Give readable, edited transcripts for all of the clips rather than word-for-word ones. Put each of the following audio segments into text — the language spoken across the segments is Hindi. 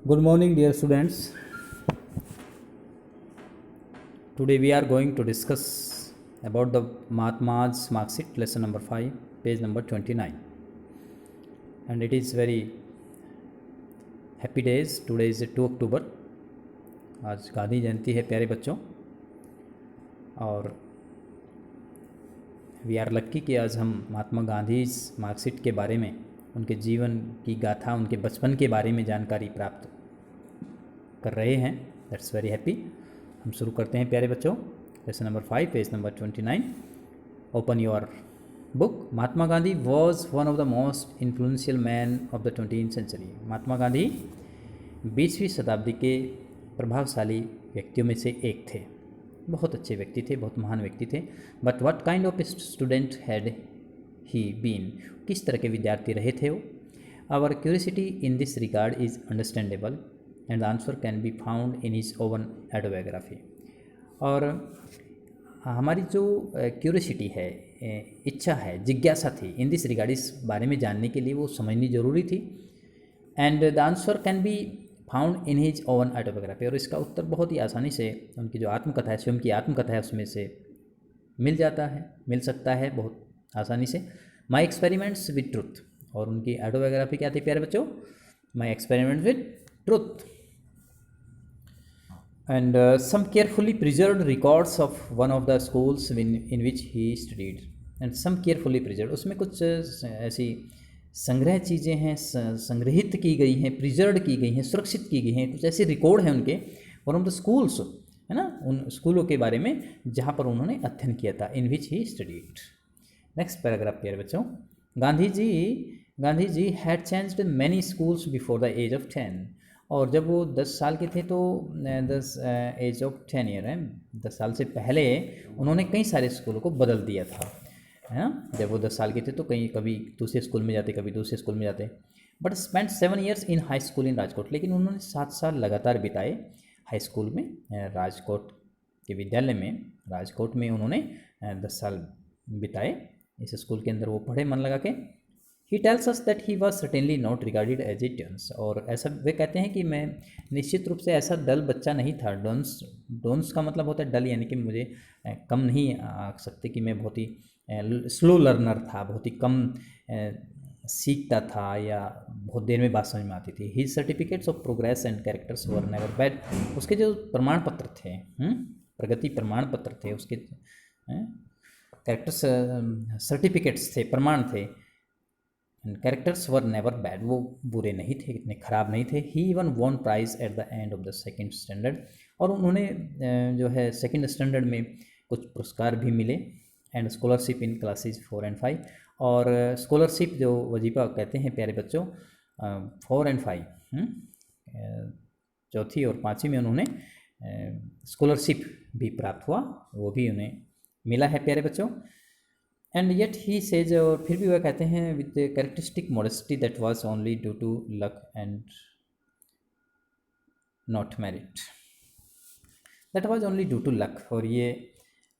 Good morning, dear students. Today we are going to discuss about the Mathema's Marksheet lesson number 5, page number 29. And it is very happy days. Today is 2 अक्टूबर. आज गांधी जयंती है प्यारे बच्चों. और वी आर लक्की कि आज हम महात्मा गांधी मार्कशीट के बारे में, उनके जीवन की गाथा, उनके बचपन के बारे में जानकारी प्राप्त कर रहे हैं. That's very happy. हम शुरू करते हैं प्यारे बच्चों. Lesson number 5, page number 29. Open your book. Mahatma Gandhi was one of the most influential man of the 20th century. Mahatma Gandhi 20वीं शताब्दी के प्रभावशाली व्यक्तियों में से एक थे. बहुत अच्छे व्यक्ति थे, बहुत महान व्यक्ति थे. But what kind of student had he been. किस तरह के विद्यार्थी रहे थे वो. Our curiosity in this regard is understandable and the answer can be found in his own autobiography. और हमारी जो क्यूरियोसिटी है, इच्छा है, जिज्ञासा थी इन दिस रिगार्ड, इस बारे में जानने के लिए वो समझनी ज़रूरी थी. And the answer can be found in his own autobiography. और इसका उत्तर बहुत ही आसानी से उनकी जो आत्मकथा है, स्वयं की आत्मकथा है, उसमें से मिल सकता है बहुत आसानी से. My experiments with truth. और उनकी ऑटोबायोग्राफी क्या थी प्यारे बच्चों? My experiments with truth. And some carefully preserved records of one of the schools in which he studied. And some carefully preserved, उसमें कुछ ऐसी संग्रह चीज़ें हैं, संग्रहित की गई हैं, प्रिजर्व की गई हैं, सुरक्षित की गई हैं. कुछ ऐसे रिकॉर्ड हैं उनके वन ऑफ द स्कूल्स, है ना, उन स्कूलों के बारे में जहाँ पर उन्होंने अध्ययन किया था. In which he studied. Next paragraph प्यारे बच्चों. Gandhi ji had changed many schools before the age of 10. और जब वो 10 साल के थे तो 10 एज ऑफ 10 ईयर है, 10 साल से पहले उन्होंने कई सारे स्कूलों को बदल दिया था, है ना. जब वो 10 साल के थे तो कभी दूसरे स्कूल में जाते, कभी दूसरे स्कूल में जाते. But spend 7 years in high school इन राजकोट. लेकिन उन्होंने 7 साल लगातार बिताए हाई स्कूल में, राजकोट के विद्यालय में, राजकोट में उन्होंने 10 साल बिताए. इस स्कूल के अंदर वो पढ़े मन लगा के. He tells us that he was certainly not regarded as a dunce. और ऐसा वे कहते हैं कि मैं निश्चित रूप से ऐसा डल बच्चा नहीं था. डोंस का मतलब होता है डल, यानी कि मुझे कम नहीं आ सकते कि मैं बहुत ही स्लो लर्नर था, बहुत ही कम सीखता था या बहुत देर में बात समझ में आती थी. His certificates of progress and characters were never bad. उसके जो प्रमाण पत्र थे, प्रगति प्रमाण पत्र थे, उसके कैरेक्टर्स सर्टिफिकेट्स थे, प्रमाण थे. Characters were never bad. वो बुरे नहीं थे, इतने ख़राब नहीं थे. He even won prize at the end of the second standard. और उन्होंने जो है सेकेंड स्टैंडर्ड में कुछ पुरस्कार भी मिले. And scholarship in classes 4 and 5. और स्कॉलरशिप जो वजीफ़ा कहते हैं प्यारे बच्चों, 4 and 5, चौथी और पाँचवीं में उन्होंने स्कॉलरशिप भी प्राप्त हुआ, वो भी उन्हें मिला है प्यारे बच्चों. एंड येट ही सेज, और फिर भी वह कहते हैं, with characteristic modesty that was only due to luck and not merit. That was only due to luck. और ये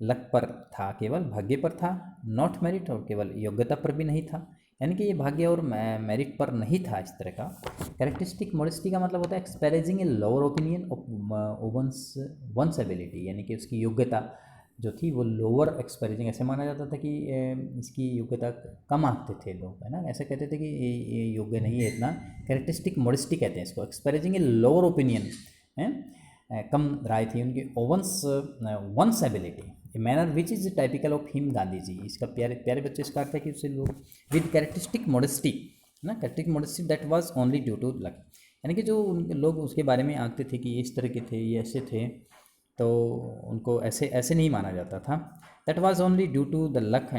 लक पर था, केवल भाग्य पर था. नॉट मेरिट, और केवल योग्यता पर भी नहीं था. यानी कि ये भाग्य और मेरिट पर नहीं था इस तरह का. कैरेक्टरिस्टिक मॉडेस्टी का मतलब होता है expressing a lower opinion of one's ability. यानी कि उसकी योग्यता जो थी वो लोअर एक्सपेरिजिंग. ऐसे माना जाता था कि इसकी योग्यता कम आंकते थे लोग, है ना, ऐसे कहते थे कि ये योग्य नहीं है इतना. कैरेक्टरिस्टिक मॉडेस्टी कहते हैं इसको. एक्सपेरिजिंग ए लोअर ओपिनियन है, कम राय थी उनकी. One's ability, a manner which is typical of him Gandhi ji. इसका प्यारे बच्चे इसका अर्थ है कि उससे लोग विद कैरेक्टरिस्टिक मॉडेस्टी, ना, characteristic modesty that was only due to luck. यानी कि जो लोग उसके बारे में आंकते थे कि इस तरह के थे, ये ऐसे थे, तो उनको ऐसे नहीं माना जाता था. That was only due to the luck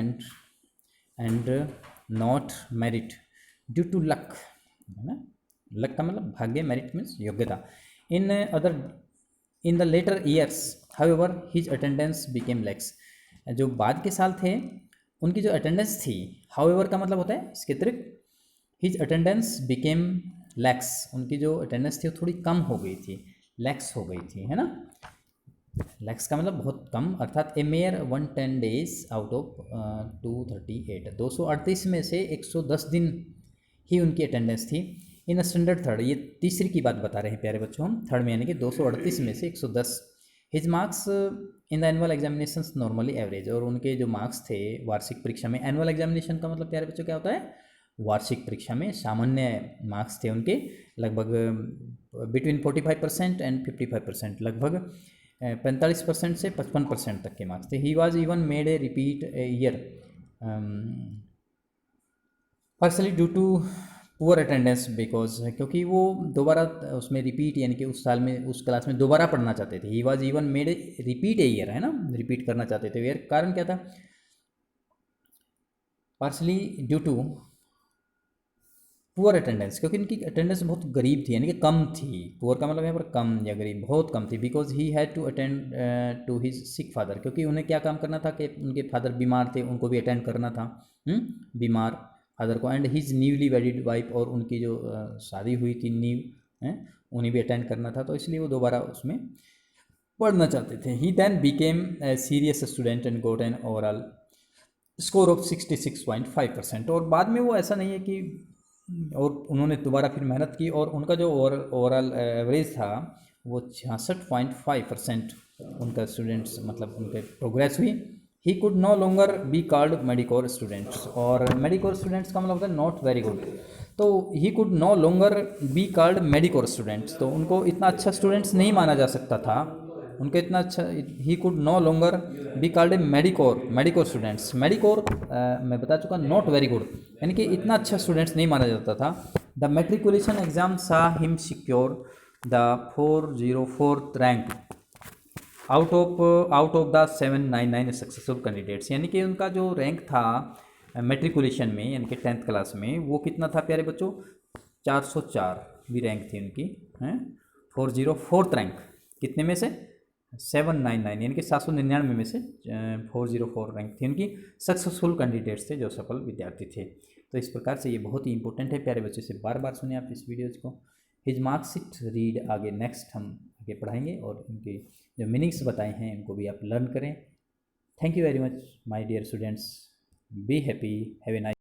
and not merit. Due to luck, है ना, लक का मतलब भाग्य, मेरिट मीन्स योग्यता. In the later years however his attendance became lax. जो बाद के साल थे उनकी जो अटेंडेंस थी, हाउएवर का मतलब होता है इसके अतिरिक्त, हिज अटेंडेंस बिकेम लैक्स. उनकी जो अटेंडेंस थी वो थोड़ी कम हो गई थी, लैक्स हो गई थी, है ना. लैक्स का मतलब बहुत कम, अर्थात ए मेयर 110 days आउट ऑफ 238. 238 में से 110 दिन ही उनकी अटेंडेंस थी. इन स्टैंडर्ड थर्ड, ये तीसरी की बात बता रहे हैं प्यारे बच्चों हम, थर्ड में यानी कि 238 में से 110। His marks in the annual examination normally average, और उनके जो मार्क्स थे वार्षिक परीक्षा में, एनुअल एग्जामिनेशन का मतलब प्यारे बच्चों क्या होता है, वार्षिक परीक्षा में सामान्य मार्क्स थे उनके लगभग बिटवीन 45% एंड 55%, लगभग 45% से 55% तक के मार्क्स थे। He was even made a repeat year personally due to poor attendance because, क्योंकि वो दोबारा उसमें रिपीट यानी कि उस साल में उस क्लास में दोबारा पढ़ना चाहते थे। He was even made repeat a year, है ना, रिपीट करना चाहते थे। ईयर कारण क्या था, partly due to poor attendance, क्योंकि इनकी अटेंडेंस बहुत गरीब थी यानी कि कम थी। पुअर का मतलब यहाँ पर कम या गरीब, बहुत कम थी। Because he had to attend to his sick father, क्योंकि उन्हें क्या काम करना था कि उनके फादर बीमार थे, उनको भी अटेंड करना था, बीमार फादर को, and his newly wedded wife, और उनकी जो शादी हुई थी न्यू है, उन्हें भी अटेंड करना था, तो इसलिए वो दोबारा उसमें पढ़ना चाहते थे। He then became a serious student and got an overall score of 66.5%। और बाद में वो ऐसा नहीं है कि, और उन्होंने दोबारा फिर मेहनत की, और उनका जो ओवरऑल एवरेज था वो 66.5% उनका स्टूडेंट्स मतलब उनके प्रोग्रेस हुई। He could no longer be called mediocre students, और मेडिकोर स्टूडेंट्स का मतलब होता है नॉट वेरी गुड, तो he could no longer be called mediocre students, तो उनको इतना अच्छा स्टूडेंट्स नहीं माना जा सकता था, उनके इतना अच्छा, he could no longer be called a mediocre students. Mediocre मैं बता चुका, नॉट वेरी गुड, यानी कि इतना अच्छा स्टूडेंट्स नहीं माना जाता था। द मेट्रिकुलेशन एग्जाम सा him secure the 404th rank out of the 799 successful candidates, यानी कि उनका जो रैंक था मेट्रिकुलेशन में यानी कि 10th क्लास में, वो कितना था प्यारे बच्चों, 404 भी रैंक थी उनकी, हैं 404th रैंक, कितने में से 799 यानी कि 799 में से 404 रैंक थी उनकी, सक्सेसफुल कैंडिडेट्स थे जो सफल विद्यार्थी थे। तो इस प्रकार से ये बहुत ही इंपॉर्टेंट है प्यारे बच्चे, से बार बार सुने आप इस वीडियोज को। हिज मार्कशीट रीड, आगे नेक्स्ट हम आगे पढ़ाएंगे, और उनके जो मीनिंग्स बताए हैं इनको भी आप लर्न करें। Thank you very much my dear students, be happy, have a nice